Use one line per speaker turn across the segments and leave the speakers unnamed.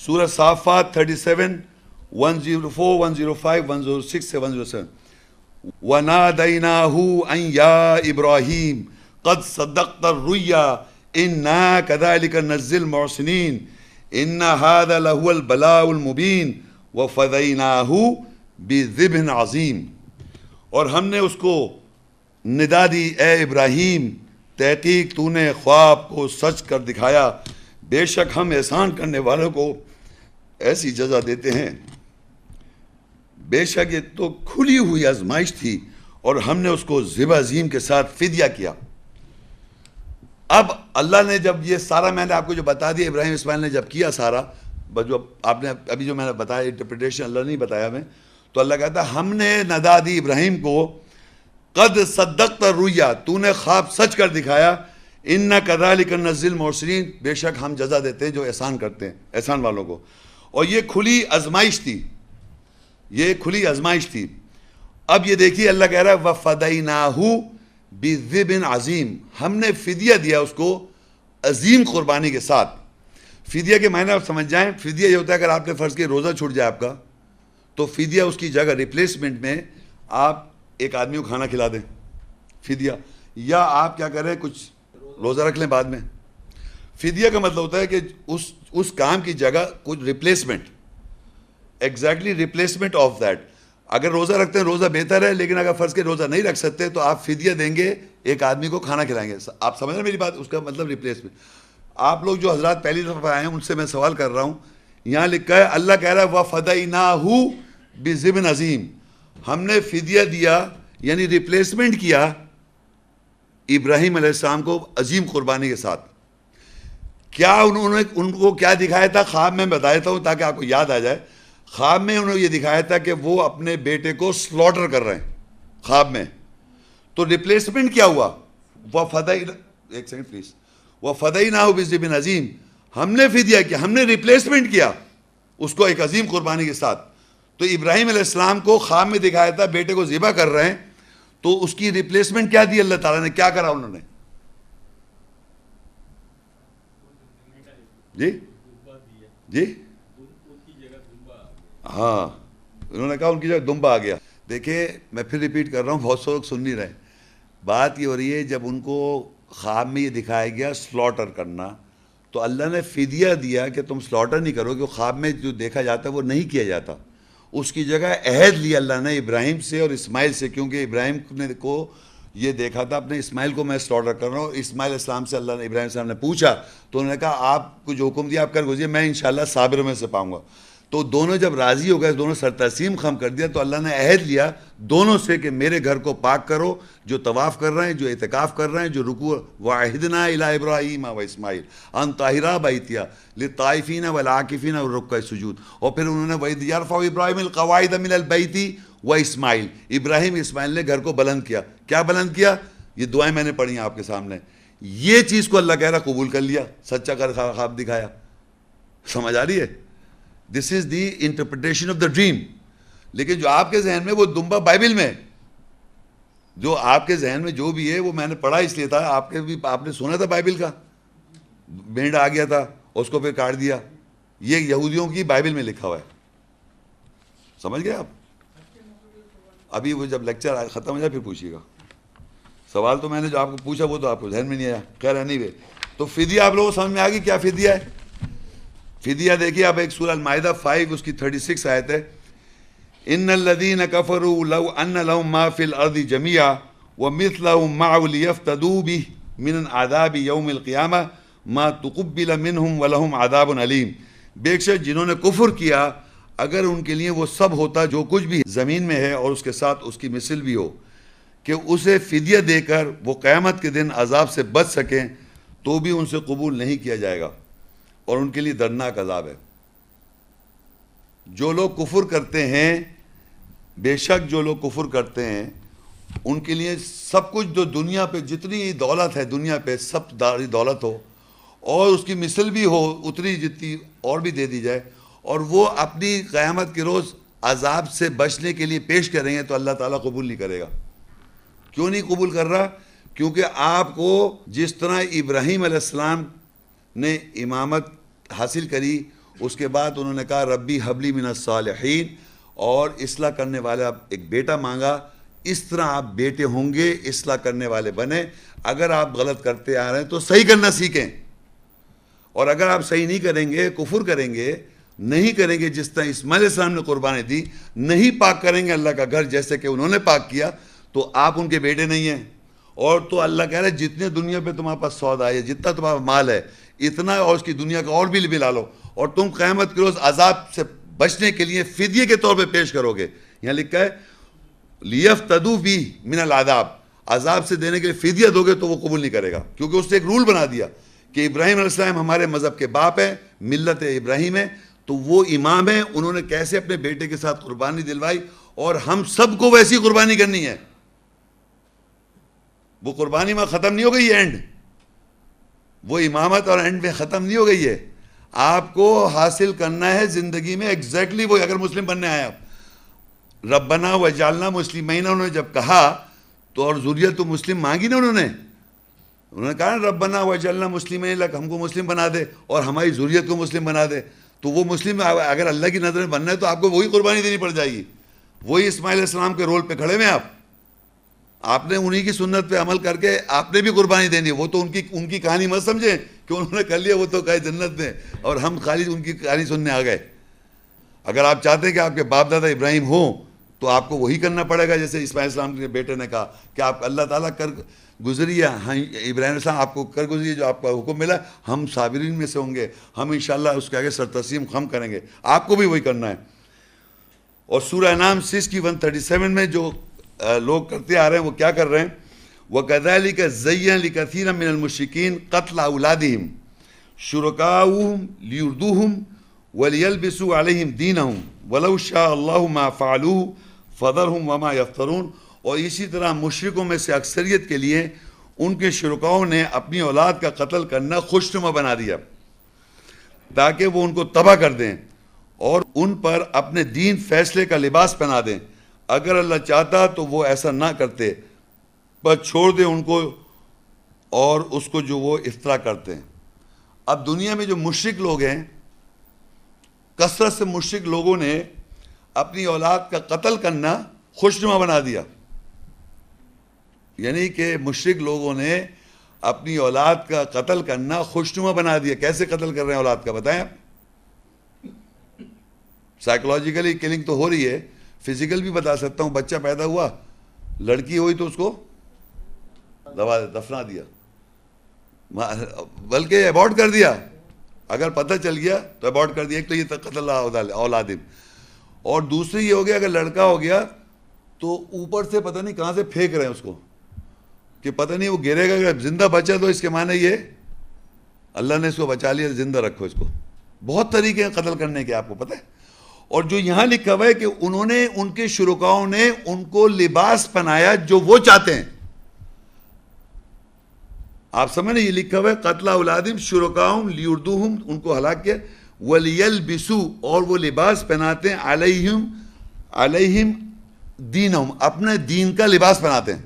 سورہ صافات 37 104 105 106 سے 107. وَنَادَيْنَاهُ أَن يَا إِبْرَاهِيمُ قَدْ صَدَّقْتَ الرُّؤْيَا إِنَّا كَذَلِكَ نَجْزِي الْمُحْسِنِينَ إِنَّ هَذَا لَهُوَ الْبَلَاءُ الْمُبِينُ وَفَدَيْنَاهُ بِذِبْحٍ عَظِيمٍ. اور ہم نے اس کو ندا دی، اے ابراہیم تحقیق تو نے خواب کو سچ کر دکھایا، بے شک ہم احسان کرنے والوں کو ایسی جزا دیتے ہیں. بے شک یہ تو کھلی ہوئی آزمائش تھی اور ہم نے اس کو ذبح عظیم کے ساتھ فدیہ کیا. اب اللہ نے جب یہ سارا میں نے آپ کو جو بتا دیا ابراہیم اسماعیل نے جب کیا سارا، جو آپ نے ابھی جو میں نے بتایا انٹرپریٹیشن اللہ نہیں بتایا ہمیں، تو اللہ کہتا ہے ہم نے ندا دی ابراہیم کو، قد صدقت الرؤیا تو نے خواب سچ کر دکھایا، انا کذالک نجزی المحسنین بے شک ہم جزا دیتے ہیں جو احسان کرتے ہیں، احسان والوں کو. اور یہ کھلی آزمائش تھی، یہ کھلی آزمائش تھی. اب یہ دیکھیے اللہ کہہ رہا ہے وَفَدَيْنَاهُ بِذِبْحٍ عَظِيمٍ، ہم نے فدیہ دیا اس کو عظیم قربانی کے ساتھ. فدیہ کے معنی آپ سمجھ جائیں، فدیہ یہ ہوتا ہے اگر آپ نے فرض کیا روزہ چھوٹ جائے آپ کا، تو فدیہ اس کی جگہ ریپلیسمنٹ میں آپ ایک آدمی کو کھانا کھلا دیں، فدیہ، یا آپ کیا کریں کچھ روزہ رکھ لیں بعد میں. فدیہ کا مطلب ہوتا ہے کہ اس کام کی جگہ کچھ replacement, exactly replacement of that. اگر روزہ رکھتے ہیں روزہ بہتر ہے، لیکن اگر فرض کے روزہ نہیں رکھ سکتے تو آپ فدیہ دیں گے، ایک آدمی کو کھانا کھلائیں گے. آپ سمجھ رہے ہیں میری بات؟ اس کا مطلب ریپلیسمنٹ. آپ لوگ جو حضرات پہلی دفعہ آئے ہیں ان سے میں سوال کر رہا ہوں، یہاں لکھا ہے اللہ کہہ رہا ہے وَفَدَيْنَاهُ بِذِبْحٍ عَظِيمٍ، ہم نے فدیہ دیا یعنی ریپلیسمنٹ کیا ابراہیم علیہ السلام کو عظیم قربانی کے ساتھ. کیا انہوں نے ان کو کیا دکھایا تھا؟ خواب میں بتا دیتا ہوں تاکہ آپ کو یاد آ جائے. خواب میں انہوں نے یہ دکھایا تھا کہ وہ اپنے بیٹے کو سلوٹر کر رہے ہیں خواب میں. تو ریپلیسمنٹ کیا ہوا؟ ایک سیکنڈ پلیز. وَفَدَيْنَاهُ بِذِبْحٍ عَظِيمٍ، ہم نے فدیہ کیا، ہم نے ریپلیسمنٹ کیا اس کو ایک عظیم قربانی کے ساتھ. تو ابراہیم علیہ السلام کو خواب میں دکھایا تھا بیٹے کو ذبح کر رہے ہیں، تو اس کی ریپلیسمنٹ کیا دی اللہ تعالیٰ نے؟ کیا کرا انہوں نے؟ جی جی ہاں، انہوں نے کہا ان کی جگہ دمبا آ گیا. دیکھیں میں پھر ریپیٹ کر رہا ہوں، بہت سے لوگ سن نہیں رہے. بات یہ ہو رہی ہے جب ان کو خواب میں یہ دکھایا گیا سلوٹر کرنا، تو اللہ نے فدیہ دیا کہ تم سلوٹر نہیں کرو، کہ خواب میں جو دیکھا جاتا ہے وہ نہیں کیا جاتا. اس کی جگہ عہد لیا اللہ نے ابراہیم سے اور اسماعیل سے، کیونکہ ابراہیم نے کو یہ دیکھا تھا اپنے اسماعیل کو میں سلوٹر کر رہا ہوں. اسماعیل علیہ السلام سے اللہ نے ابراہیم السلام نے پوچھا تو انہوں نے کہا آپ کو جو حکم دیا آپ کر گزریے، میں انشاءاللہ صابروں میں سے پاؤں گا. تو دونوں جب راضی ہو گئے، دونوں سر تسلیم خم کر دیا، تو اللہ نے عہد لیا دونوں سے کہ میرے گھر کو پاک کرو، جو طواف کر رہے ہیں، جو اعتکاف کر رہے ہیں، جو رکوع وَعَهِدْنَا إِلَىٰ إِبْرَاهِيمَ وَإِسْمَاعِيلَ أَن طَهِرَا بَيْتِيَ لِلطَّائِفِينَ وَالْعَاكِفِينَ وَالرُّكَّعِ السُّجُودِ. اور پھر انہوں نے وَإِذْ يَرْفَعُ إِبْرَاهِيمُ الْقَوَاعِدَ مِنَ الْبَيْتِ وَإِسْمَاعِيلَ، ابراہیم اسماعیل نے گھر کو بلند کیا. کیا بلند کیا؟ یہ دعائیں میں نے پڑھی ہیں آپ کے سامنے. یہ چیز کو اللہ کہہ رہا قبول کر لیا، سچا کر خواب دکھایا. سمجھ آ رہی ہے؟ This is the interpretation of the dream. لیکن جو آپ کے ذہن میں وہ دمبا بائبل میں، جو آپ کے ذہن میں جو بھی ہے وہ میں نے پڑھا اس لیے تھا، آپ نے سنا تھا بائبل کا، بھیڑ آ گیا تھا اس کو پھر کاٹ دیا. یہ یہودیوں کی بائبل میں لکھا ہوا ہے. سمجھ گئے آپ؟ ابھی وہ جب لیکچر ختم ہو جائے پھر پوچھیے گا. سوال تو میں نے جو آپ کو پوچھا وہ تو آپ کو ذہن میں نہیں آیا. خیر اینی وے، تو فدیہ آپ لوگوں کو سمجھ میں آ گئی کیا فدیہ ہے؟ فدیہ دیکھیے آپ ایک سورہ المائدہ 5 اس کی 36 آیت ہے. ان الذین کفروا لو ان لهم ما فی الارض جميعا ومثله معه لیفتدوا به من عذاب یوم القیامہ ما تقبل منهم ولهم عذاب علیم. بے شک جنہوں نے کفر کیا اگر ان کے لیے وہ سب ہوتا جو کچھ بھی زمین میں ہے اور اس کے ساتھ اس کی مثل بھی ہو، کہ اسے فدیہ دے کر وہ قیامت کے دن عذاب سے بچ سکیں، تو بھی ان سے قبول نہیں کیا جائے گا اور ان کے لیے دردناک عذاب ہے. جو لوگ کفر کرتے ہیں، بے شک جو لوگ کفر کرتے ہیں ان کے لیے سب کچھ جو دنیا پہ جتنی دولت ہے دنیا پہ سب داری دولت ہو اور اس کی مثل بھی ہو اتنی جتنی اور بھی دے دی جائے، اور وہ اپنی قیامت کے روز عذاب سے بچنے کے لیے پیش کریں گے، تو اللہ تعالیٰ قبول نہیں کرے گا. کیوں نہیں قبول کر رہا؟ کیونکہ آپ کو جس طرح ابراہیم علیہ السلام نے امامت حاصل کری اس کے بعد انہوں نے کہا ربی حبلی من الصالحین، اور اصلاح کرنے والا ایک بیٹا مانگا. اس طرح آپ بیٹے ہوں گے، اصلاح کرنے والے بنیں. اگر آپ غلط کرتے آ رہے ہیں تو صحیح کرنا سیکھیں، اور اگر آپ صحیح نہیں کریں گے، کفر کریں گے، نہیں کریں گے جس طرح اسماعیل علیہ السلام نے قربانی دی، نہیں پاک کریں گے اللہ کا گھر جیسے کہ انہوں نے پاک کیا، تو آپ ان کے بیٹے نہیں ہیں. اور تو اللہ کہہ رہا ہے جتنے دنیا پہ تمہارے پاس سودا ہے، جتنا تمہارا مال ہے، اتنا اور اس کی دنیا کا اور بھی لا لو، اور تم قیامت کے روز عذاب سے بچنے کے لیے فدیے کے طور پہ پیش کرو گے. یہاں لکھا ہے لیفتدوا بہ من العذاب، عذاب سے دینے کے لیے فدیہ دو گے تو وہ قبول نہیں کرے گا، کیونکہ اس نے ایک رول بنا دیا کہ ابراہیم علیہ السلام ہمارے مذہب کے باپ ہیں، ملت ابراہیم ہے، تو وہ امام ہیں، انہوں نے کیسے اپنے بیٹے کے ساتھ قربانی دلوائی، اور ہم سب کو ویسی قربانی کرنی ہے. وہ قربانی میں ختم نہیں ہو گئی ہے، اینڈ وہ امامت اور اینڈ میں ختم نہیں ہو گئی ہے. آپ کو حاصل کرنا ہے زندگی میں ایگزیکٹلی وہ. اگر مسلم بننے آئے آپ، ربنا وجعلنا مسلمین انہوں نے جب کہا تو، اور ذریت تو مسلم مانگی نا انہوں نے کہا ربنا وجعلنا مسلمین لک، ہم کو مسلم بنا دے اور ہماری ذریت کو مسلم بنا دے. تو وہ مسلم اگر اللہ کی نظر میں بننا ہے تو آپ کو وہی قربانی دینی پڑ جائے گی. وہی اسماعیل علیہ السلام کے رول پہ کھڑے ہوئے آپ نے انہی کی سنت پہ عمل کر کے آپ نے بھی قربانی دینی ہے. وہ تو ان کی کہانی مت سمجھیں کہ انہوں نے کر لیا، وہ تو گئے جنت میں اور ہم خالی ان کی کہانی سننے آ گئے. اگر آپ چاہتے ہیں کہ آپ کے باپ دادا ابراہیم ہوں تو آپ کو وہی کرنا پڑے گا جیسے اسماعیل السلام کے بیٹے نے کہا کہ آپ اللہ تعالیٰ کر گزریے، ہاں ابراہیم علیہ السلام آپ کو کر گزریے جو آپ کا حکم ملا، ہم صابرین میں سے ہوں گے، ہم انشاءاللہ اس کے آگے سر تسلیم خم کریں گے. آپ کو بھی وہی کرنا ہے. اور سورہ انعام 6 کی 137 میں جو لوگ کرتے آ رہے ہیں وہ کیا کر رہے ہیں، وَكَذَلِكَ زَيَّنَ لِكَثِيرٍ مِّنَ الْمُشْرِكِينَ قَتْلَ أَوْلَادِهِمْ شُرَكَاؤُهُمْ لِيُرْدُوهُمْ وَلِيَلْبِسُوا عَلَيْهِمْ دِينَهُمْ وَلَوْ شَاءَ اللَّهُ مَا فَعَلُوهُ فَذَرْهُمْ وَمَا يَفْتَرُونَ. اور اسی طرح مشرکوں میں سے اکثریت کے لیے ان کے شرکاؤں نے اپنی اولاد کا قتل کرنا خوشنما بنا دیا تاکہ وہ ان کو تباہ کر دیں اور ان پر اپنے دین فیصلے کا لباس پہنا دیں. اگر اللہ چاہتا تو وہ ایسا نہ کرتے، بس چھوڑ دیں ان کو اور اس کو جو وہ افطرا کرتے ہیں. اب دنیا میں جو مشرک لوگ ہیں، کثرت سے مشرک لوگوں نے اپنی اولاد کا قتل کرنا خوشنما بنا دیا. یعنی کہ مشرک لوگوں نے اپنی اولاد کا قتل کرنا خوشنما بنا دیا. کیسے قتل کر رہے ہیں اولاد کا بتائیں آپ؟ سائیکولوجیکلی کلنگ تو ہو رہی ہے، فزیکل بھی بتا سکتا ہوں. بچہ پیدا ہوا، لڑکی ہوئی تو اس کو دفنا دیا، بلکہ ایبورٹ کر دیا. اگر پتہ چل گیا تو ایبورٹ کر دیا. ایک تو یہ قتل اولادم، اور دوسری یہ ہو گیا اگر لڑکا ہو گیا تو اوپر سے پتہ نہیں کہاں سے پھینک رہے ہیں اس کو کہ پتہ نہیں وہ گرے گا. اگر زندہ بچا تو اس کے معنی یہ اللہ نے اس کو بچا لیا، زندہ رکھو اس کو. بہت طریقے ہیں قتل کرنے کے، آپ کو پتہ ہے. اور جو یہاں لکھا ہوا ہے کہ انہوں نے، ان کے شرکاؤں نے ان کو لباس پہنایا جو وہ چاہتے ہیں. آپ سمجھ یہ لکھا ہوا ہے قتل اولادہم شرکاؤہم لیردوہم، ان کو ہلاک کیا، ولیلبسوا، اور وہ لباس پہناتے ہیں علیہم دینہم، اپنے دین کا لباس پہناتے ہیں.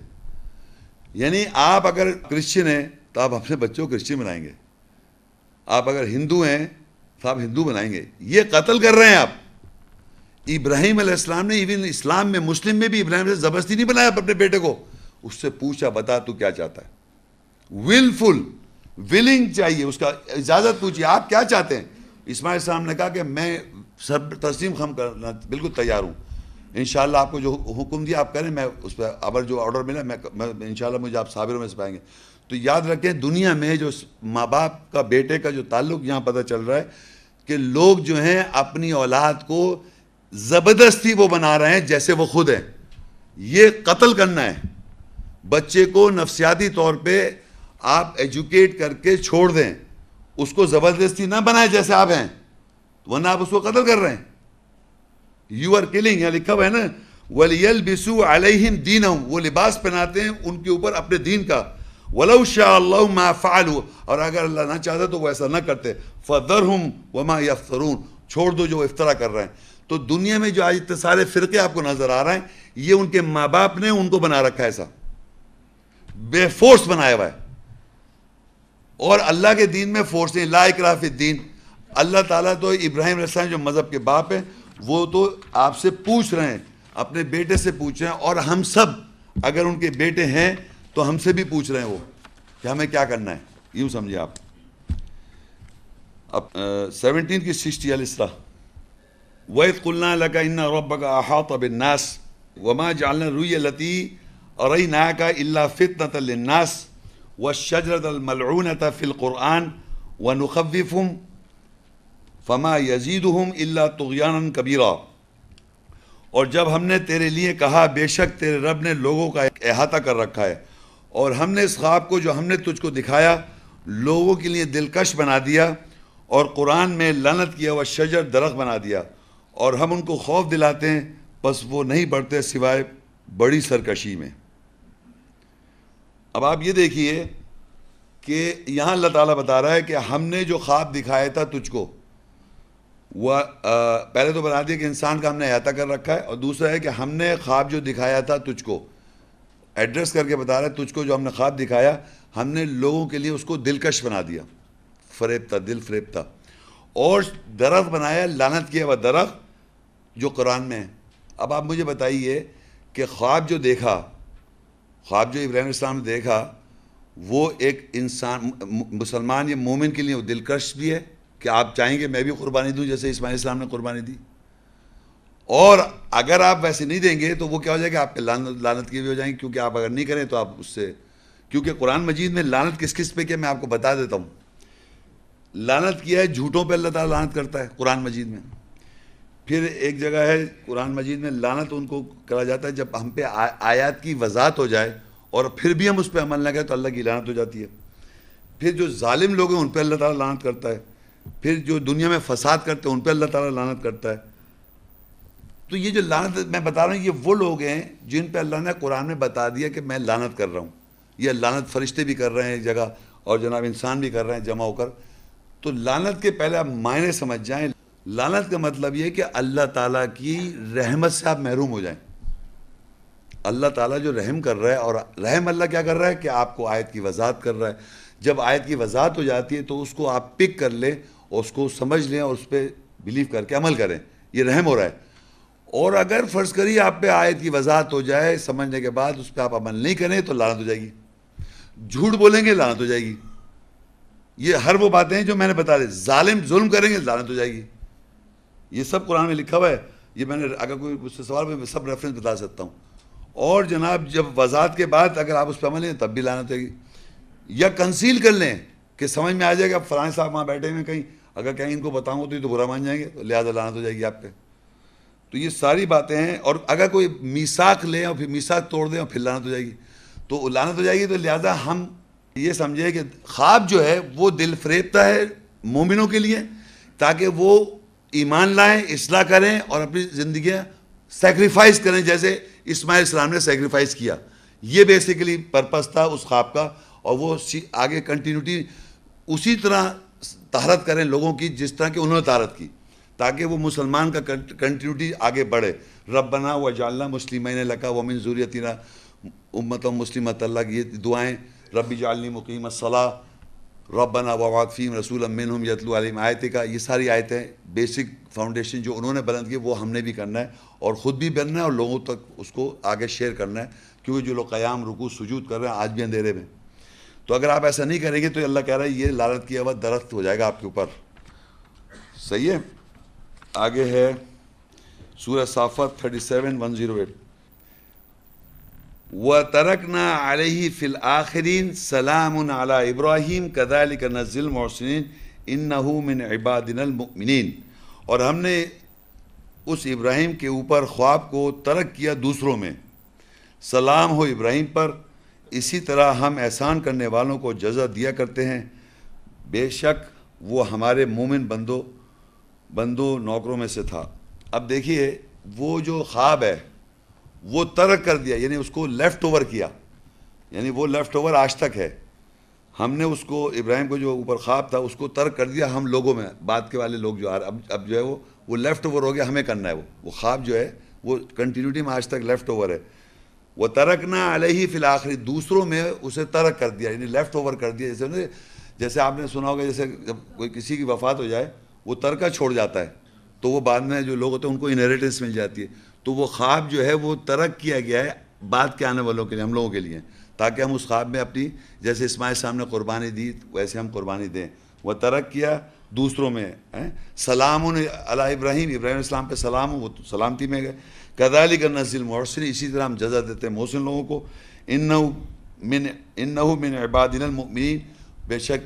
یعنی آپ اگر کرسچن ہیں تو آپ اپنے بچوں کو کرسچن بنائیں گے، آپ اگر ہندو ہیں تو آپ ہندو بنائیں گے. یہ قتل کر رہے ہیں آپ. ابراہیم علیہ السلام نے ایون اسلام میں، مسلم میں بھی ابراہیم علیہ زبردستی نہیں بنایا اپنے بیٹے کو. اس سے پوچھا بتا تو کیا چاہتا ہے، ولفل ولنگ چاہیے، اس کا اجازت پوچھیے آپ کیا چاہتے ہیں. اسماعیل السلام نے کہا کہ میں سب تسلیم خم کرنا بالکل تیار ہوں، انشاءاللہ آپ کو جو حکم دیا آپ کریں، میں اس پہ ابر جو آرڈر ملا میں انشاءاللہ مجھے آپ صابروں میں سے پائیں گے. تو یاد رکھیں دنیا میں جو ماں باپ کا بیٹے کا جو تعلق یہاں پتہ چل رہا ہے کہ لوگ جو ہیں اپنی اولاد کو زبردستی وہ بنا رہے ہیں جیسے وہ خود ہیں. یہ قتل کرنا ہے. بچے کو نفسیاتی طور پہ آپ ایجوکیٹ کر کے چھوڑ دیں، اس کو زبردستی نہ بنائیں جیسے آپ ہیں، ورنہ آپ اس کو قتل کر رہے ہیں. You are killing. یہاں لکھا ہوا ہے نا وَلِيَلْبِسُوا عَلَيْهِمْ دِينَهُمْ، وہ لباس پہناتے ہیں ان کے اوپر اپنے دین کا. وَلَوْ شَاءَ اللَّهُ مَا فَعَلُوا، اور اگر اللہ نہ چاہتا تو وہ ایسا نہ کرتے. فَذَرْهُمْ وَمَا يَفْتَرُونَ، چھوڑ دو جو افطرا کر رہے ہیں. تو دنیا میں جو آج اتنے سارے فرقے آپ کو نظر آ رہے ہیں، یہ ان کے ماں باپ نے ان کو بنا رکھا ہے، ایسا بے فورس بنایا ہوا ہے. اور اللہ کے دین میں فورس نہیں، لا اکراہ فی الدین. اللہ تعالیٰ تو ابراہیم علیہ السلام جو مذہب کے باپ ہیں وہ تو آپ سے پوچھ رہے ہیں، اپنے بیٹے سے پوچھ رہے ہیں، اور ہم سب اگر ان کے بیٹے ہیں تو ہم سے بھی پوچھ رہے ہیں وہ کہ ہمیں کیا کرنا ہے. یوں سمجھے آپ. اب 17 کی 60 الاسراء. وَإِذْ قُلْنَا لَكَ إِنَّ رَبَّكَ أَحَاطَ بِالنَّاسِ وَمَا جَعَلْنَا الرُّؤْيَا الَّتِي أَرَيْنَاكَ إِلَّا فِتْنَةً لِلنَّاسِ وَالشَّجَرَةَ الْمَلْعُونَةَ فِي الْقُرْآنِ وَنُخَوِّفُهُمْ فَمَا يَزِيدُهُمْ إِلَّا طُغْيَانًا كَبِيرًا. اور جب ہم نے تیرے لیے کہا بے شک تیرے رب نے لوگوں کا احاطہ کر رکھا ہے، اور ہم نے اس خواب کو جو ہم نے تجھ کو دکھایا لوگوں کے لیے دلکش بنا دیا، اور قرآن میں لعنت کیا ہوا شجر درخت بنا دیا، اور ہم ان کو خوف دلاتے ہیں پس وہ نہیں بڑھتے سوائے بڑی سرکشی میں. اب آپ یہ دیکھیے کہ یہاں اللہ تعالیٰ بتا رہا ہے کہ ہم نے جو خواب دکھایا تھا تجھ کو، وہ پہلے تو بتا دیا کہ انسان کا ہم نے احاطہ کر رکھا ہے، اور دوسرا ہے کہ ہم نے خواب جو دکھایا تھا تجھ کو، ایڈریس کر کے بتا رہا ہے تجھ کو جو ہم نے خواب دکھایا ہم نے لوگوں کے لیے اس کو دلکش بنا دیا، فریب تھا، دل فریب تھا، اور درخت بنایا لعنت کیا ہوا درخت جو قرآن میں ہے. اب آپ مجھے بتائیے کہ خواب جو دیکھا، خواب جو ابراہیم علیہ السلام نے دیکھا، وہ ایک انسان مسلمان یا مومن کے لیے وہ دلکش بھی ہے کہ آپ چاہیں گے میں بھی قربانی دوں جیسے اسماعیل علیہ السلام نے قربانی دی، اور اگر آپ ویسے نہیں دیں گے تو وہ کیا ہو جائے گا، آپ پہ لعنت کی بھی ہو جائیں گی، کیونکہ آپ اگر نہیں کریں تو آپ اس سے، کیونکہ قرآن مجید میں لعنت کس کس پہ کیا میں آپ کو بتا دیتا ہوں. لعنت کیا ہے جھوٹوں پہ اللہ تعالیٰ لعنت کرتا ہے قرآن مجید میں. پھر ایک جگہ ہے قرآن مجید میں لعنت ان کو کرا جاتا ہے جب ہم پہ آیات کی وضاحت ہو جائے اور پھر بھی ہم اس پہ عمل نہ کریں تو اللہ کی لعنت ہو جاتی ہے. پھر جو ظالم لوگ ہیں ان پہ اللہ تعالیٰ لعنت کرتا ہے. پھر جو دنیا میں فساد کرتے ہیں ان پہ اللہ تعالیٰ لعنت کرتا ہے. تو یہ جو لعنت میں بتا رہا ہوں یہ وہ لوگ ہیں جن پہ اللہ نے قرآن میں بتا دیا کہ میں لعنت کر رہا ہوں. یہ لعنت فرشتے بھی کر رہے ہیں ایک جگہ، اور جناب انسان بھی کر رہے ہیں جمع ہو کر. تو لعنت کے پہلے آپ معنی سمجھ جائیں. لعنت کا مطلب یہ کہ اللہ تعالیٰ کی رحمت سے آپ محروم ہو جائیں. اللہ تعالیٰ جو رحم کر رہا ہے، اور رحم اللہ کیا کر رہا ہے کہ آپ کو آیت کی وضاحت کر رہا ہے. جب آیت کی وضاحت ہو جاتی ہے تو اس کو آپ پک کر لیں اور اس کو سمجھ لیں اور اس پہ بلیو کر کے عمل کریں، یہ رحم ہو رہا ہے. اور اگر فرض کریے آپ پہ آیت کی وضاحت ہو جائے سمجھنے کے بعد اس پہ آپ عمل نہیں کریں تو لعنت ہو جائے گی. جھوٹ بولیں گے لعنت ہو جائے گی. یہ ہر وہ باتیں ہیں جو میں نے بتا دی. ظالم ظلم کریں گے لعنت ہو جائے گی. یہ سب قرآن میں لکھا ہوا ہے. یہ میں نے اگر کوئی مجھ سے سوال میں سب ریفرنس بتا سکتا ہوں. اور جناب جب وضاحت کے بعد اگر آپ اس پہ عمل لیں تب بھی لعنت ہوگی. یا کنسیل کر لیں کہ سمجھ میں آ جائے گا فلاں صاحب وہاں بیٹھے ہوئے کہیں، اگر کہیں ان کو بتاؤں تو یہ تو برا مان جائیں گے، تو لہٰذا لعنت ہو جائے گی آپ پہ. تو یہ ساری باتیں ہیں. اور اگر کوئی میثاق لیں اور پھر میثاق توڑ دیں اور پھر لعنت ہو جائے گی، تو لعنت ہو جائے گی. تو لہٰذا ہم یہ سمجھے کہ خواب جو ہے وہ دل فریبتا ہے مومنوں کے لیے تاکہ وہ ایمان لائیں، اصلاح کریں اور اپنی زندگیاں سیکریفائز کریں جیسے اسماعیل السلام نے سیکریفائز کیا. یہ بیسیکلی پرپس تھا اس خواب کا. اور وہ آگے کنٹینیوٹی اسی طرح طہارت کریں لوگوں کی جس طرح کہ انہوں نے طہارت کی، تاکہ وہ مسلمان کا کنٹینیوٹی آگے بڑھے. ربنا وجعلنا مسلمین لک ومن ذریتنا امۃ مسلمۃ. اللہ کی یہ دعائیں، رب اجعلنی مقیم الصلاۃ، ربنا وابعث فیہم رسولا منہم یتلو علیہم آیاتک. یہ ساری آیتیں بیسک فاؤنڈیشن جو انہوں نے بلند کی وہ ہم نے بھی کرنا ہے، اور خود بھی بننا ہے اور لوگوں تک اس کو آگے شیئر کرنا ہے. کیونکہ جو لوگ قیام رکوع سجود کر رہے ہیں آج بھی اندھیرے میں، تو اگر آپ ایسا نہیں کریں گے تو اللہ کہہ رہا ہے یہ لعنت کیا ہوا درخت ہو جائے گا آپ کے اوپر. صحیح ہے. آگے ہے سورہ صافات 37:108. وَتَرَكْنَا عَلَيْهِ فِي الْآخِرِينَ سَلَامٌ عَلَىٰ إِبْرَاهِيمَ كَذَلِكَ نَجْزِي الْمُحْسِنِينَ إِنَّهُ مِنْ عِبَادِنَا الْمُؤْمِنِينَ. اور ہم نے اس ابراہیم کے اوپر خواب کو ترک کیا دوسروں میں، سلام ہو ابراہیم پر، اسی طرح ہم احسان کرنے والوں کو جزا دیا کرتے ہیں، بے شک وہ ہمارے مومن بندوں نوکروں میں سے تھا. اب دیکھیے وہ جو خواب ہے وہ ترک کر دیا، یعنی اس کو لیفٹ اوور کیا، یعنی وہ لیفٹ اوور آج تک ہے. ہم نے اس کو ابراہیم کو جو اوپر خواب تھا اس کو ترک کر دیا ہم لوگوں میں، بعد کے والے لوگ جو اب جو ہے وہ لیفٹ اوور ہو گیا، ہمیں کرنا ہے. وہ خواب جو ہے وہ کنٹینیوٹی میں آج تک لیفٹ اوور ہے. وَتَرَكْنَا عَلَيْهِ فِي الْآخِرِينَ. دوسروں میں اسے ترک کر دیا، یعنی لیفٹ اوور کر دیا. جیسے آپ نے سنا ہوگا جیسے جب کوئی کسی کی وفات ہو جائے وہ ترکہ چھوڑ جاتا ہے تو وہ بعد میں جو لوگ ہوتے ہیں ان کو انہیریٹنس مل جاتی ہے. تو وہ خواب جو ہے وہ ترک کیا گیا ہے بعد کے آنے والوں کے لیے, ہم لوگوں کے لیے, تاکہ ہم اس خواب میں اپنی, جیسے اسماعیل صاحب نے قربانی دی ویسے ہم قربانی دیں. وہ ترک کیا دوسروں میں, سلام علی ابراہیم, ابراہیم علیہ السلام پہ سلام, وہ سلامتی میں گئے. کذالک نجزی المحسنین, اسی طرح ہم جزا دیتے ہیں محسن لوگوں کو. انہ من عبادنا المؤمنین, بے شک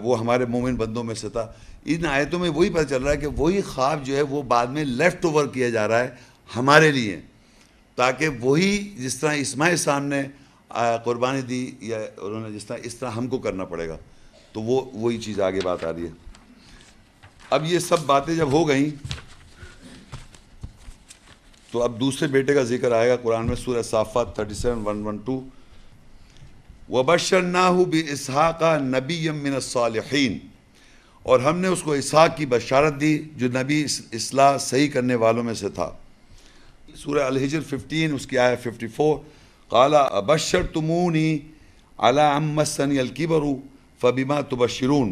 وہ ہمارے مومن بندوں میں سے تھا. ان آیتوں میں وہی پتہ چل رہا ہے کہ وہی خواب جو ہے وہ بعد میں لیفٹ اوور کیا جا رہا ہے ہمارے لیے, تاکہ وہی جس طرح اسماعیل صاحب نے قربانی دی یا انہوں نے جس طرح, اس طرح ہم کو کرنا پڑے گا. تو وہی چیز آگے بات آ رہی ہے. اب یہ سب باتیں جب ہو گئیں تو اب دوسرے بیٹے کا ذکر آئے گا قرآن میں, سورہ صافات 37:1-2. وَبَشَّرْنَاهُ بِإِسْحَاقَ نَبِيًّا مِّنَ الصَّالِحِينَ, اور ہم نے اس کو اسحاق کی بشارت دی جو نبی اصلاح صحیح کرنے والوں میں سے تھا. سورہ الحجر 15 اس کی آیت 54. قَالَ أَبَشَّرْتُمُونِي عَلَىٰ أَن مَّسَّنِيَ الْكِبَرُ فَبِمَا تُبَشِّرُونَ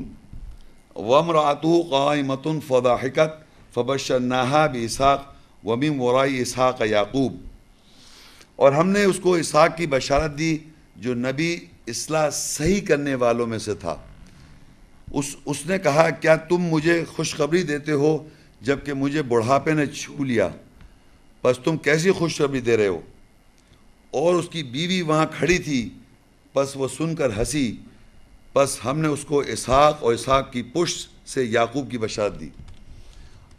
وَامْرَأَتُهُ قَائِمَةٌ فَضَحِكَتْ فَبَشَّرْنَاهَا بِإِسْحَاقَ وَمِن وَرَاءِ إِسْحَاقَ یعقوب. اور ہم نے اس کو اسحاق کی بشارت دی جو نبی اصلاح صحیح کرنے والوں میں سے تھا. اس نے کہا کیا تم مجھے خوشخبری دیتے ہو جبکہ مجھے بڑھاپے نے چھو لیا, بس تم کیسی خوشخبری دے رہے ہو. اور اس کی بیوی وہاں کھڑی تھی, بس وہ سن کر ہنسی, بس ہم نے اس کو اسحاق اور اسحاق کی پشت سے یعقوب کی بشارت دی.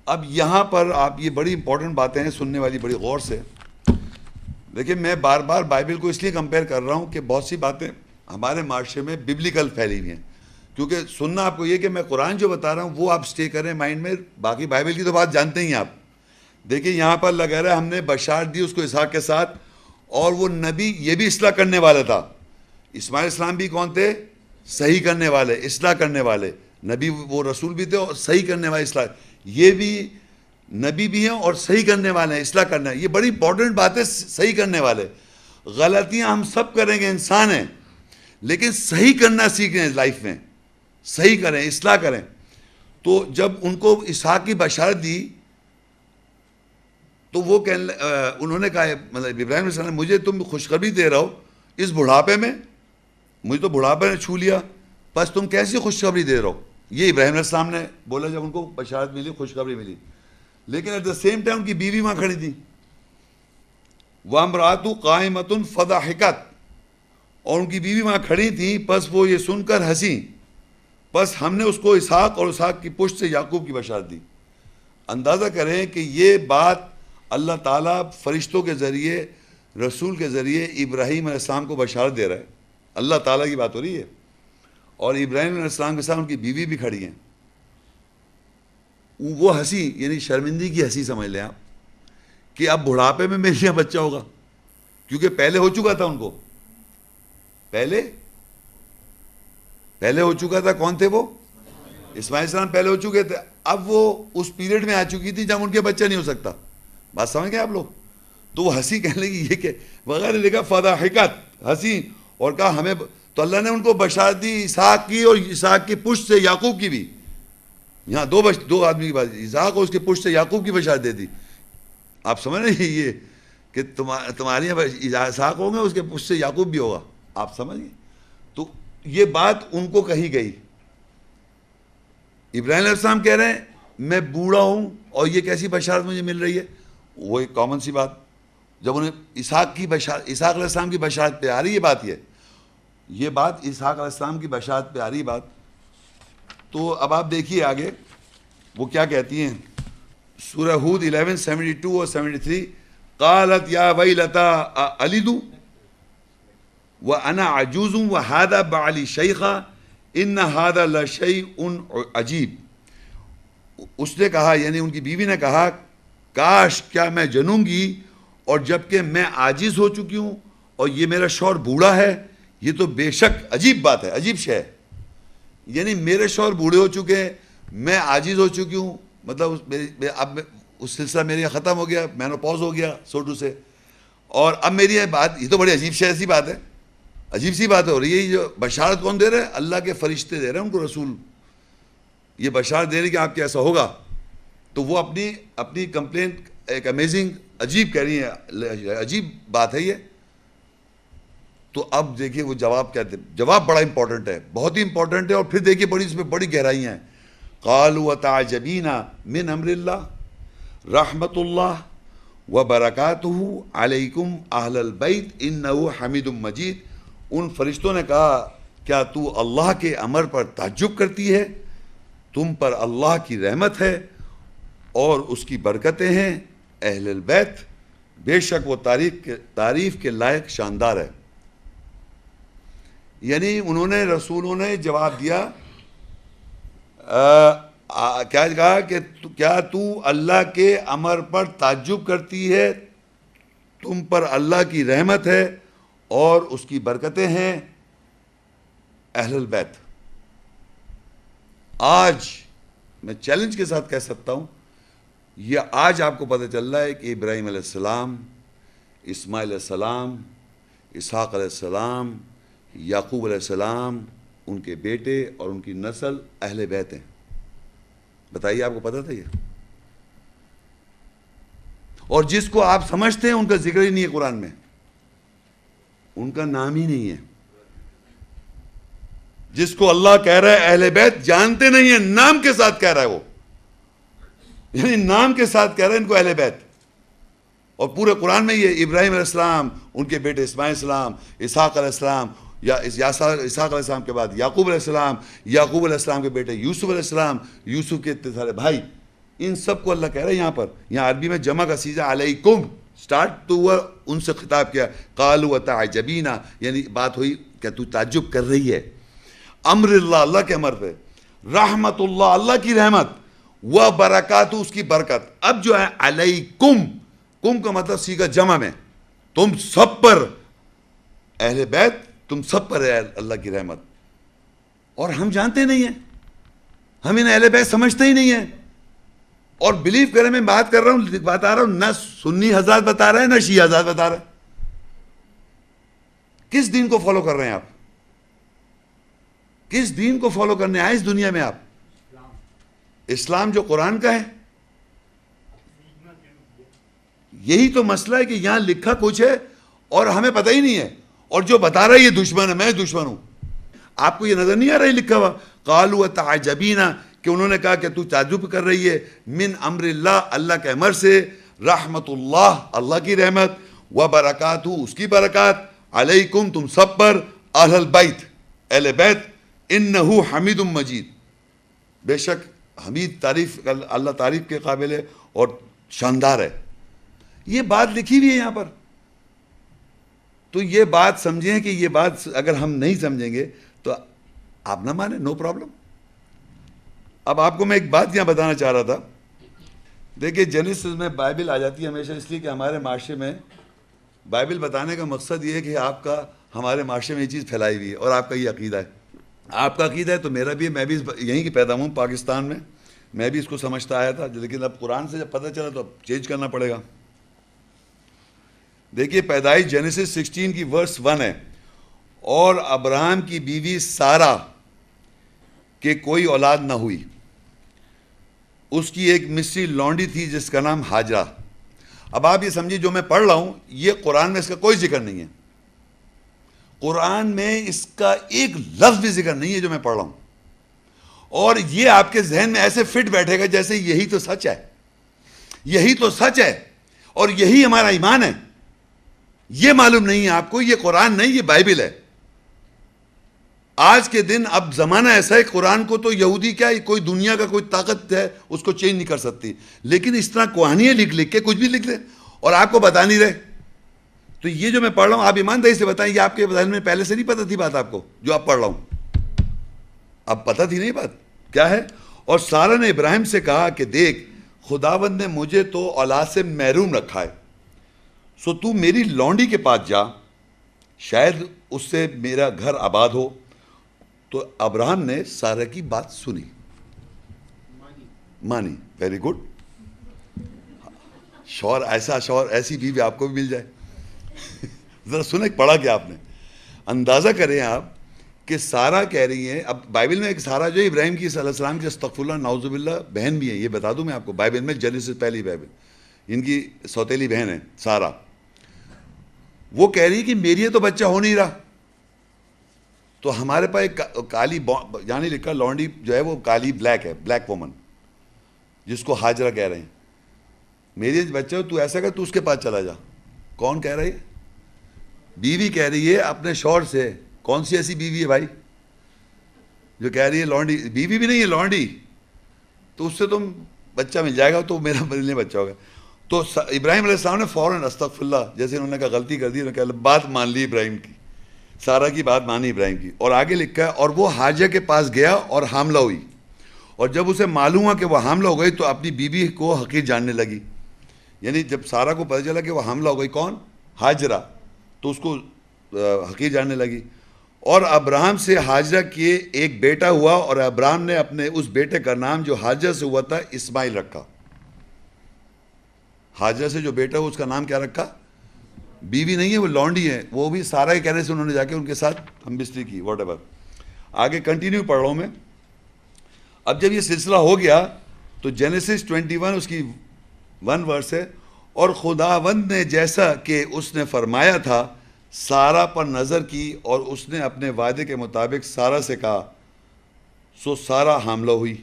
اب یہاں پر آپ یہ بڑی امپورٹنٹ باتیں ہیں, سننے والی بڑی غور سے. دیکھیں میں بار بار بائبل کو اس لیے کمپیئر کر رہا ہوں کہ بہت سی باتیں ہمارے معاشرے میں ببلیکل پھیلی ہوئی ہیں, کیونکہ سننا آپ کو یہ کہ میں قرآن جو بتا رہا ہوں وہ آپ اسٹے کریں مائنڈ میں, باقی بائبل کی تو بات جانتے ہی آپ. دیکھیں یہاں پر اللہ کہہ رہا ہے ہم نے بشارت دی اس کو اسحاق کے ساتھ, اور وہ نبی یہ بھی اصلاح کرنے والا تھا. اسماعیل السلام بھی کون تھے؟ صحیح کرنے والے, اصلاح کرنے والے نبی, وہ رسول بھی تھے اور صحیح کرنے والے اصلاح. یہ بھی نبی بھی ہیں اور صحیح کرنے والے ہیں, اصلاح کرنا. یہ بڑی امپورٹنٹ بات ہے, صحیح کرنے والے. غلطیاں ہم سب کریں گے, انسان ہیں, لیکن صحیح کرنا سیکھیں لائف میں, صحیح کریں, اصلاح کریں. تو جب ان کو اسحاق کی بشارت دی تو وہ انہوں نے کہا, مطلب ابراہیم علیہ السلام, مجھے تم خوشخبری دے رہا ہو اس بڑھاپے میں, مجھے تو بڑھاپے نے چھو لیا, بس تم کیسی خوشخبری دے رہے ہو. یہ ابراہیم علیہ السلام نے بولا جب ان کو بشارت ملی, خوشخبری ملی. لیکن ایٹ دا سیم ٹائم ان کی بیوی وہاں کھڑی تھی. وَامْرَأَتُهُ قَائِمَةٌ فَضَحِكَتْ, اور ان کی بیوی وہاں کھڑی تھی, بس وہ یہ سن کر ہنسی, بس ہم نے اس کو اسحاق اور اسحاق کی پشت سے یعقوب کی بشارت دی. اندازہ کریں کہ یہ بات اللہ تعالیٰ فرشتوں کے ذریعے, رسول کے ذریعے ابراہیم علیہ السلام کو بشارت دے رہا ہے. اللہ تعالیٰ کی بات ہو رہی ہے, اور ابراہیم علیہ السلام کے ساتھ ان کی بیوی بھی کھڑی ہیں. وہ ہنسی یعنی شرمندگی کی ہنسی سمجھ لیں آپ, کہ اب بڑھاپے میں میرے یہاں بچہ ہوگا, کیونکہ پہلے ہو چکا تھا ان کو, پہلے ہو چکا تھا. کون تھے وہ؟ اسماعیل السلام پہلے ہو چکے تھے. اب وہ اس پیریڈ میں آ چکی تھی جب ان کے بچہ نہیں ہو سکتا. بات سمجھ گئے آپ لوگ؟ تو وہ ہنسی کہنے لگی, یہ کہ وغیرہ لکھا فضحکت, ہنسی, اور کہا ہمیں, تو اللہ نے ان کو بشارت دی اسحاق کی, اور اسحاق کی پشت سے یعقوب کی بھی. یہاں دو آدمی کی بات, اسحاق اور اس کی پشت سے یعقوب کی بشارت دے دی. آپ سمجھ رہے ہیں یہ کہ تمہاری یہاں اسحاق ہوں گے, اس کے پشت سے یعقوب بھی ہوگا. آپ سمجھ گئے؟ تو یہ بات ان کو کہی گئی. ابراہیم علیہ السلام کہہ رہے ہیں میں بوڑھا ہوں اور یہ کیسی بشارت مجھے مل رہی ہے. وہ ایک کامن سی بات, جب انہیں اسحاق علیہ السلام کی بشارت پہ آ رہی ہے بات, یہ بات اسحاق علیہ السلام کی بشارت پہ آ رہی بات. تو اب آپ دیکھیے آگے وہ کیا کہتی ہیں. سورہ ہود 11:72 اور 73. قالت یا ویلتا الد وانا عجوز وهذا بعلی شیخا ان هذا لشیء عجیب. اس نے کہا, یعنی ان کی بیوی نے کہا, کاش کیا میں جنوں گی اور جبکہ میں عاجز ہو چکی ہوں اور یہ میرا شوہر بوڑھا ہے. یہ تو بے شک عجیب بات ہے, عجیب شے ہے. یعنی میرے شوہر بوڑھے ہو چکے ہیں, میں عاجز ہو چکی ہوں, مطلب اب اس سلسلہ میرے ختم ہو گیا, مینوپاز ہو گیا سوٹو سے, اور اب میری یہ بات, یہ تو بڑی عجیب سی بات ہے, عجیب سی بات ہو رہی ہے. یہ جو بشارت کون دے رہے ہیں؟ اللہ کے فرشتے دے رہے ہیں ان کو, رسول. یہ بشار دے رہے کہ آپ کے ایسا ہوگا. تو وہ اپنی کمپلینٹ ایک امیزنگ عجیب کہہ رہی ہیں, عجیب بات ہے یہ. تو اب دیکھیے وہ جواب کیا, جواب بڑا امپورٹنٹ ہے, بہت ہی امپورٹنٹ ہے. اور پھر دیکھیے اس میں بڑی گہرائیاں ہیں. قالوا وتعجبین من امر اللہ رحمت اللہ وبرکاتہ علیکم اہل البیت انہ حمید مجید. ان فرشتوں نے کہا کیا تو اللہ کے امر پر تعجب کرتی ہے؟ تم پر اللہ کی رحمت ہے اور اس کی برکتیں ہیں. اہل البیت بے شک وہ تعریف کے لائق شاندار ہے. یعنی رسولوں نے جواب دیا, کیا کہا کہ کیا تو اللہ کے امر پر تعجب کرتی ہے؟ تم پر اللہ کی رحمت ہے اور اس کی برکتیں ہیں. اہل البیت. آج میں چیلنج کے ساتھ کہہ سکتا ہوں, یہ آج آپ کو پتہ چل رہا ہے کہ ابراہیم علیہ السلام, اسماعیل علیہ السلام, اسحاق علیہ السلام, یعقوب علیہ السلام, ان کے بیٹے اور ان کی نسل اہل بیت ہیں. بتائیے آپ کو پتہ تھا یہ؟ اور جس کو آپ سمجھتے ہیں ان کا ذکر ہی نہیں ہے قرآن میں, ان کا نام ہی نہیں ہے. جس کو اللہ کہہ رہا ہے اہل بیت, جانتے نہیں ہیں, نام کے ساتھ کہہ رہا ہے وہ, یعنی نام کے ساتھ کہہ رہے ہیں ان کو اہل بیت. اور پورے قرآن میں یہ ابراہیم علیہ السلام, ان کے بیٹے اسماعیل علیہ السلام, اسحاق علیہ السلام, یا اسحاق علیہ السلام کے بعد یعقوب علیہ السلام, یعقوب علیہ السلام کے بیٹے یوسف علیہ السلام, یوسف کے اتنے سارے بھائی, ان سب کو اللہ کہہ رہا ہے یہاں پر. یہاں عربی میں جمع کا سیغہ علیکم سٹارٹ تو ہوا, ان سے خطاب کیا. قالوا وتعجبین, یعنی بات ہوئی کہ تو تعجب کر رہی ہے. امر اللہ, اللہ کے امر پہ. رحمت اللہ, اللہ کی رحمت. و برکاتہ, اس کی برکت. اب جو ہے علیکم, کم کا مطلب سیغہ جمع میں, تم سب پر, اہل بیت تم سب پر ہے اللہ کی رحمت. اور ہم جانتے نہیں ہیں, ہم ان اہل بیت سمجھتے ہی نہیں ہیں. اور بلیو کریں, میں بات کر رہا ہوں, بتا رہا ہوں, نہ سنی حضرات بتا رہے ہیں نہ شیعہ حضرات بتا رہے ہیں. کس دین کو فالو کر رہے ہیں آپ؟ کس دین کو فالو کرنے آئے اس دنیا میں آپ؟ اسلام جو قرآن کا ہے. یہی تو مسئلہ ہے کہ یہاں لکھا کچھ ہے اور ہمیں پتہ ہی نہیں ہے, اور جو بتا رہا ہے یہ دشمن ہے, میں دشمن ہوں. آپ کو یہ نظر نہیں آ رہا ہے لکھا ہوا قالوا وتعجبین, کہ انہوں نے کہا کہ تو تعجب کر رہی ہے, من امر اللہ, اللہ کے امر سے, رحمت اللہ, اللہ کی رحمت, و برکاتہ, اس کی برکات, علیکم, تم سب پر, اہل البیت, اہل بیت, انہ حمید مجید, بے شک حمید, تعریف, اللہ تعریف کے قابل ہے اور شاندار ہے. یہ بات لکھی ہوئی ہے یہاں پر. تو یہ بات سمجھیں کہ یہ بات اگر ہم نہیں سمجھیں گے تو آپ نہ مانیں, نو پرابلم. اب آپ کو میں ایک بات یہاں بتانا چاہ رہا تھا. دیکھیں جینیسس میں بائبل آ جاتی ہے ہمیشہ, اس لیے کہ ہمارے معاشرے میں بائبل بتانے کا مقصد یہ ہے کہ آپ کا ہمارے معاشرے میں یہ چیز پھیلائی ہوئی ہے, اور آپ کا یہ عقیدہ ہے. آپ کا عقیدہ ہے تو میرا بھی ہے, میں بھی یہیں کی پیدا ہوں پاکستان میں, میں بھی اس کو سمجھتا آیا تھا, لیکن اب قرآن سے جب پتہ چلا تو اب چینج کرنا پڑے گا. دیکھیے پیدائش جینیسس 16 کی ورس 1 ہے, اور ابراہم کی بیوی سارہ کہ کوئی اولاد نہ ہوئی, اس کی ایک مصری لونڈی تھی جس کا نام ہاجرہ. اب آپ یہ سمجھیں جو میں پڑھ رہا ہوں یہ قرآن میں اس کا کوئی ذکر نہیں ہے, قرآن میں اس کا ایک لفظ بھی ذکر نہیں ہے جو میں پڑھ رہا ہوں. اور یہ آپ کے ذہن میں ایسے فٹ بیٹھے گا جیسے یہی تو سچ ہے, یہی تو سچ ہے, اور یہی ہمارا ایمان ہے. یہ معلوم نہیں ہے آپ کو, یہ قرآن نہیں, یہ بائبل ہے. آج کے دن اب زمانہ ایسا ہے, قرآن کو تو یہودی کیا, کوئی دنیا کا کوئی طاقت ہے اس کو چینج نہیں کر سکتی, لیکن اس طرح کہانیاں لکھ کے کچھ بھی لکھ لیں اور آپ کو بتا نہیں رہے. تو یہ جو میں پڑھ رہا ہوں آپ ایمانداری سے بتائیں, یہ آپ کے ذہن میں پہلے سے نہیں پتہ تھی بات آپ کو جو آپ پڑھ رہا ہوں؟ اب پتہ تھی نہیں بات کیا ہے. اور سارہ نے ابراہیم سے کہا کہ دیکھ خداوند نے مجھے تو اولاد سے محروم رکھا ہے, سو تو میری لونڈی کے پاس جا, شاید اس سے میرا گھر آباد ہو. تو ابراہم نے سارہ کی بات سنی, مانی. Very good. شوہر ایسا, شوہر ایسی بیوی آپ کو بھی مل جائے. ذرا سنیں, پڑھا کیا آپ نے, اندازہ کریں آپ کہ سارا کہہ رہی ہیں, اب بائبل میں ایک سارا جو ابراہیم کی علیہ السلام کی استغفر اللہ نعوذ باللہ بہن بھی ہے, یہ بتا دوں میں آپ کو, بائبل میں جینیسس پہلی بائبل, ان کی سوتیلی بہن ہے سارا. وہ کہہ رہی ہے کہ میری تو بچہ ہو نہیں رہا, تو ہمارے پاس ایک کالی یعنی لکھا لونڈی جو ہے وہ کالی بلیک ہے, بلیک وومن, جس کو ہاجرہ کہہ رہے ہیں, میری بچہ تو ایسا کہ تو اس کے پاس چلا جا. کون کہہ رہی ہے؟ بیوی کہہ رہی ہے اپنے شوہر سے. کون سی ایسی بیوی ہے بھائی جو کہہ رہی ہے لونڈی, بیوی بھی نہیں ہے لونڈی, تو اس سے تم بچہ مل جائے گا تو میرا ملنے بچہ ہوگا. تو ابراہیم علیہ السلام نے فوراً استغفر اللہ, جیسے انہوں نے کہا غلطی کر دی, انہوں نے کہا بات مان لی ابراہیم کی, سارا کی بات مانی ابراہیم کی. اور آگے لکھا ہے اور وہ حاجہ کے پاس گیا اور حاملہ ہوئی, اور جب اسے معلوم ہوا کہ وہ حاملہ ہو گئی تو اپنی بیوی کو حقیر جاننے لگی. یعنی جب سارا کو پتہ چلا کہ وہ حاملہ ہو گئی, کون؟ ہاجرہ, تو اس کو حقیر جاننے لگی. اور ابراہم سے ہاجرہ کے ایک بیٹا ہوا, اور ابراہم نے اپنے اس بیٹے کا نام جو ہاجرہ سے ہوا تھا اسماعیل رکھا. ہاجرہ سے جو بیٹا ہوا اس کا نام کیا رکھا؟ بیوی نہیں ہے, وہ لونڈی ہے, وہ بھی سارا کے کہنے سے انہوں نے جا کے ان کے ساتھ ہم بستری کی, واٹ ایور. آگے کنٹینیو پڑھ رہا ہوں میں. اب جب یہ سلسلہ ہو گیا تو جینیسس 21 اس کی 1 ورس ہے, اور خداوند نے جیسا کہ اس نے فرمایا تھا سارا پر نظر کی, اور اس نے اپنے وعدے کے مطابق سارا سے کہا, سو سارا حاملہ ہوئی,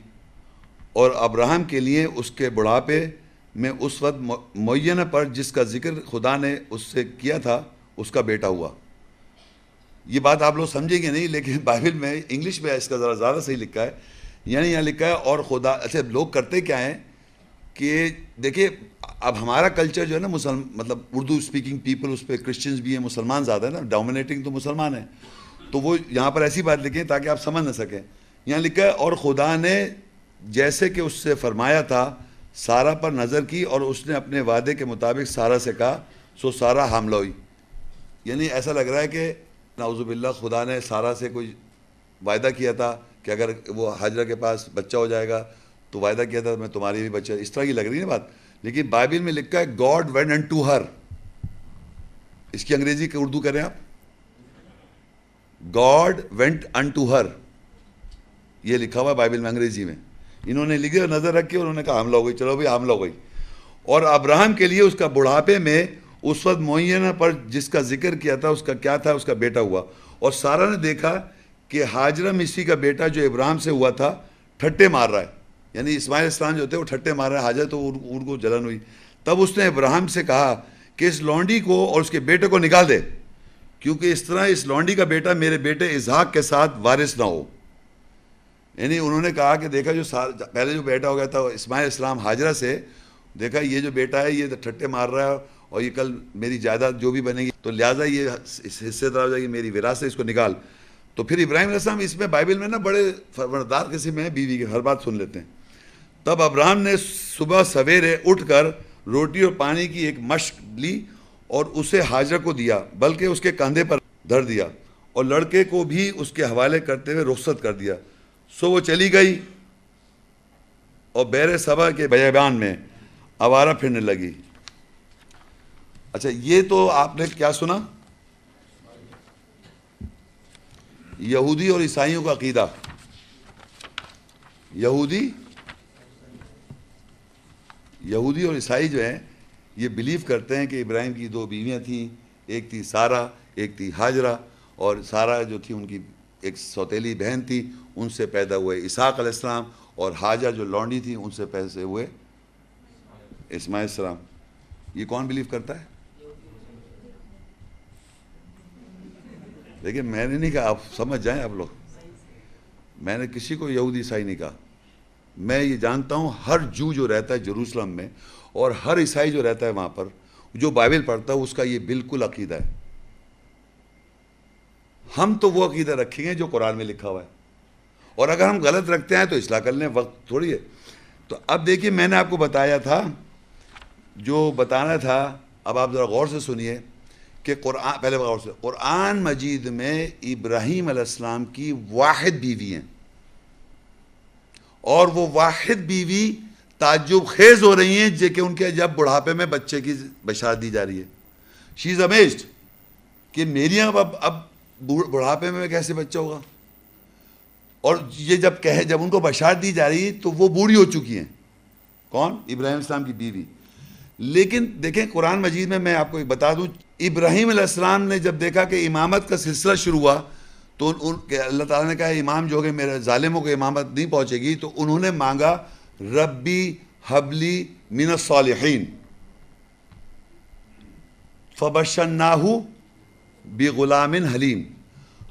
اور ابراہم کے لیے اس کے بڑھاپے میں اس وقت معینہ پر جس کا ذکر خدا نے اس سے کیا تھا اس کا بیٹا ہوا. یہ بات آپ لوگ سمجھیں گے نہیں, لیکن بائبل میں انگلش میں اس کا ذرا زیادہ صحیح لکھا ہے. یعنی یہاں لکھا ہے اور خدا, اچھا لوگ کرتے کیا ہیں کہ دیکھیے اب ہمارا کلچر جو ہے نا مطلب اردو اسپیکنگ پیپل, اس پہ کرسچنز بھی ہیں, مسلمان زیادہ ہے نا, ڈومینیٹنگ تو مسلمان ہیں, تو وہ یہاں پر ایسی بات لکھیں تاکہ آپ سمجھ نہ سکیں. یہاں لکھا ہے اور خدا نے جیسے کہ اس سے فرمایا تھا سارا پر نظر کی, اور اس نے اپنے وعدے کے مطابق سارا سے کہا, سو سارا حاملہ ہوئی. یعنی ایسا لگ رہا ہے کہ نعوذ باللہ خدا نے سارا سے کوئی وعدہ کیا تھا کہ اگر وہ ہاجرہ کے پاس بچہ ہو جائے گا تو وعدہ کیا تھا میں تمہاری بھی بچہ, اس طرح کی لگ رہی ہے نا بات. لیکن بائبل میں لکھا ہے گاڈ وینٹ انٹو ہر. اس کی انگریزی کے اردو کریں آپ, گاڈ وینٹ انٹو ہر, یہ لکھا ہوا ہے بائبل میں انگریزی میں. انہوں نے لکھا نظر رکھی, انہوں نے کہا حاملہ ہو گئی, چلو بھائی حاملہ ہو گئی. اور ابراہم کے لیے اس کا بڑھاپے میں اس وقت معینہ پر جس کا ذکر کیا تھا اس کا کیا تھا, اس کا بیٹا ہوا. اور سارا نے دیکھا کہ ہاجرہ مصری کا بیٹا جو ابراہم سے ہوا تھا ٹھٹے مار رہا ہے, یعنی اسماعیل السلام جو تھے وہ ٹھٹے مار رہے ہیں, حاجرہ تو ان کو جلن ہوئی. تب اس نے ابراہم سے کہا کہ اس لونڈی کو اور اس کے بیٹے کو نکال دے, کیونکہ اس طرح اس لونڈی کا بیٹا میرے بیٹے اسحاق کے ساتھ وارث نہ ہو. یعنی انہوں نے کہا کہ دیکھا جو پہلے جو بیٹا ہو گیا تھا اسماعیل السلام ہاجرہ سے, دیکھا یہ جو بیٹا ہے یہ ٹھٹے مار رہا ہے, اور یہ کل میری جائیداد جو بھی بنے گی تو لہٰذا یہ حصے دار ہو جائے گی, میری وراثت, اس کو نکال. تو پھر ابراہیم علیہ السلام اس میں بائبل میں نا بڑے فرماندار قسم میں بیوی کی ہر بات سن لیتے ہیں. تب ابراہم نے صبح سویرے اٹھ کر روٹی اور پانی کی ایک مشق لی اور اسے ہاجرہ کو دیا, بلکہ اس کے کندھے پر دھر دیا, اور لڑکے کو بھی اس کے حوالے کرتے ہوئے رخصت کر دیا. سو وہ چلی گئی اور بیر صبا کے بیابان میں آوارہ پھرنے لگی. اچھا یہ تو آپ نے کیا سنا, یہودی اور عیسائیوں کا عقیدہ. یہودی اور عیسائی جو ہیں یہ بلیو کرتے ہیں کہ ابراہیم کی 2 بیویاں تھیں, ایک تھی سارا, ایک تھی ہاجرہ, اور سارا جو تھی ان کی ایک سوتیلی بہن تھی, ان سے پیدا ہوئے اسحاق علیہ السلام, اور ہاجر جو لونڈی تھی ان سے پیدا ہوئے اسماعیل السلام. یہ کون بلیو کرتا ہے؟ لیکن میں نے نہیں کہا, آپ سمجھ جائیں آپ لوگ, میں نے کسی کو یہودی عیسائی نہیں کہا. میں یہ جانتا ہوں ہر جو رہتا ہے جروسلم میں اور ہر عیسائی جو رہتا ہے وہاں پر جو بائبل پڑھتا ہے اس کا یہ بالکل عقیدہ ہے. ہم تو وہ عقیدہ رکھیں گے جو قرآن میں لکھا ہوا ہے, اور اگر ہم غلط رکھتے ہیں تو اصلاح کر لیں, وقت تھوڑی ہے. تو اب دیکھیے میں نے آپ کو بتایا تھا جو بتانا تھا, اب آپ ذرا غور سے سنیے کہ قرآن, پہلے غور سے, قرآن مجید میں ابراہیم علیہ السلام کی واحد بیوی ہیں, اور وہ واحد بیوی تعجب خیز ہو رہی ہیں کہ ان کے جب بڑھاپے میں بچے کی بشارت دی جا رہی ہے. شی از امیزڈ کہ میری اب بڑھاپے میں کیسے بچہ ہوگا؟ اور یہ جب ان کو بشارت دی جا رہی تو وہ بوڑھی ہو چکی ہیں. کون؟ ابراہیم علیہ السلام کی بیوی. لیکن دیکھیں قرآن مجید میں آپ کو ایک بتا دوں، ابراہیم علیہ السلام نے جب دیکھا کہ امامت کا سلسلہ شروع ہوا تو اللہ تعالیٰ نے کہا امام جو کہ میرے ظالموں کو امامت نہیں پہنچے گی، تو انہوں نے مانگا ربی حبلی من الصالحین فبشرناہ بغلام حلیم.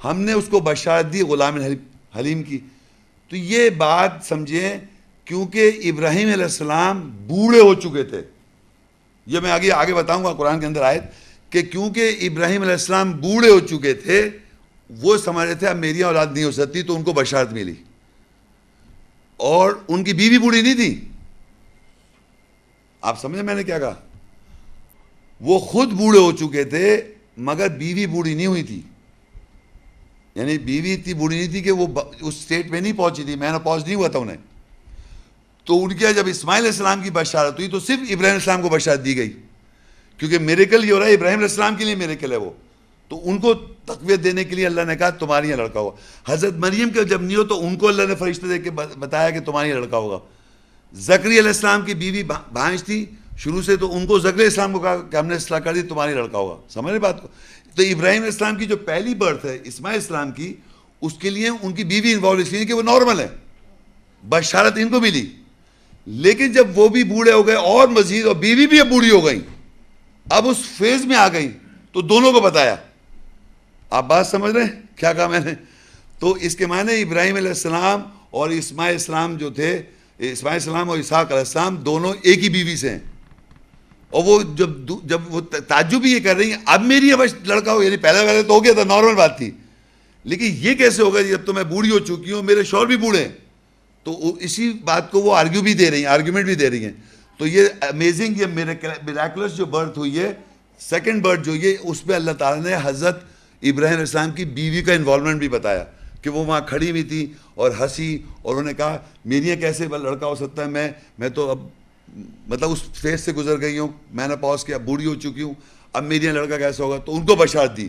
ہم نے اس کو بشارت دی غلام حلیم کی. تو یہ بات سمجھیں، کیونکہ ابراہیم علیہ السلام بوڑھے ہو چکے تھے. یہ میں آگے بتاؤں گا قرآن کے اندر آیت کہ کیونکہ ابراہیم علیہ السلام بوڑھے ہو چکے تھے، وہ سمجھ رہے تھے اب میری اولاد نہیں ہو سکتی، تو ان کو بشارت ملی. اور ان کی بیوی بوڑھی نہیں تھی. آپ سمجھیں میں نے کیا کہا؟ وہ خود بوڑھے ہو چکے تھے مگر بیوی بوڑھی نہیں ہوئی تھی. یعنی بیوی اتنی بوڑھی نہیں تھی کہ وہ اس سٹیٹ میں نہیں پہنچی تھی، مینوپاز نہیں ہوا تھا انہیں. تو ان کے جب اسماعیل علیہ السلام کی بشارت ہوئی تو صرف ابراہیم علیہ السلام کو بشارت دی گئی، کیونکہ میریکل یہ ہو رہا ہے ابراہیم علیہ السلام کے لیے میریکل ہے وہ. تو ان کو تقویت دینے کے لیے اللہ نے کہا تمہاری یہاں لڑکا ہوگا. حضرت مریم کے جب نہیں ہو تو ان کو اللہ نے فرشتے دے کے بتایا کہ تمہاری یہاں لڑکا ہوگا. زکریا علیہ السلام کی بیوی بھانج تھی شروع سے، تو ان کو زکریا علیہ السلام کو کہا کہ ہم نے اصلاح کر دی، تمہاری لڑکا ہوگا. سمجھ رہے بات کو؟ تو ابراہیم علیہ السلام کی جو پہلی برتھ ہے اسماعیل علیہ السلام کی، اس کے لیے ان کی بیوی انوالو اس لیے کہ وہ نارمل ہے، بشارت ان کو ملی. لیکن جب وہ بھی بوڑھے ہو گئے اور مزید، اور بیوی بھی اب بوڑھی ہو گئی، اب اس فیز میں آ گئی، تو دونوں کو بتایا. آپ بات سمجھ رہے ہیں کیا کہا میں نے؟ تو اس کے معنی ابراہیم علیہ السلام اور اسماعیل السلام جو تھے، اسماعیل السلام اور اسحاق علیہ السلام دونوں ایک ہی بیوی سے ہیں. اور وہ جب وہ تعجب بھی یہ کر رہی ہیں اب میری اب لڑکا ہو، یعنی پہلے تو ہو گیا تھا، نارمل بات تھی، لیکن یہ کیسے ہوگا جب تو میں بوڑھی ہو چکی ہوں، میرے شوہر بھی بوڑھے ہیں. تو اسی بات کو وہ آرگیومنٹ بھی دے رہی ہیں. تو یہ امیزنگ، یہ میراکلس جو برتھ ہوئی ہے، سیکنڈ برتھ جو یہ، اس پہ اللہ تعالیٰ نے حضرت ابراہیم علیہ السلام کی بیوی کا انوالومنٹ بھی بتایا کہ وہ وہاں کھڑی ہوئی تھی اور ہنسی، اور انہوں نے کہا میری یہاں کیسے لڑکا ہو سکتا ہے، میں تو اب مطلب اس فیز سے گزر گئی ہوں، میں نے پاس کیا، بوڑھی ہو چکی ہوں، اب میری یہاں لڑکا کیسے ہوگا. تو ان کو بشارت دی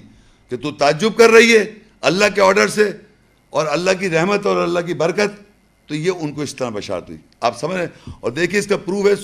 کہ تو تعجب کر رہی ہے اللہ کے آرڈر سے اور اللہ کی رحمت اور اللہ کی برکت. تو یہ ان کو اس طرح بشارت ہوئی. آپ سمجھ رہے ہیں؟ اور دیکھیے اس کا پروف ہے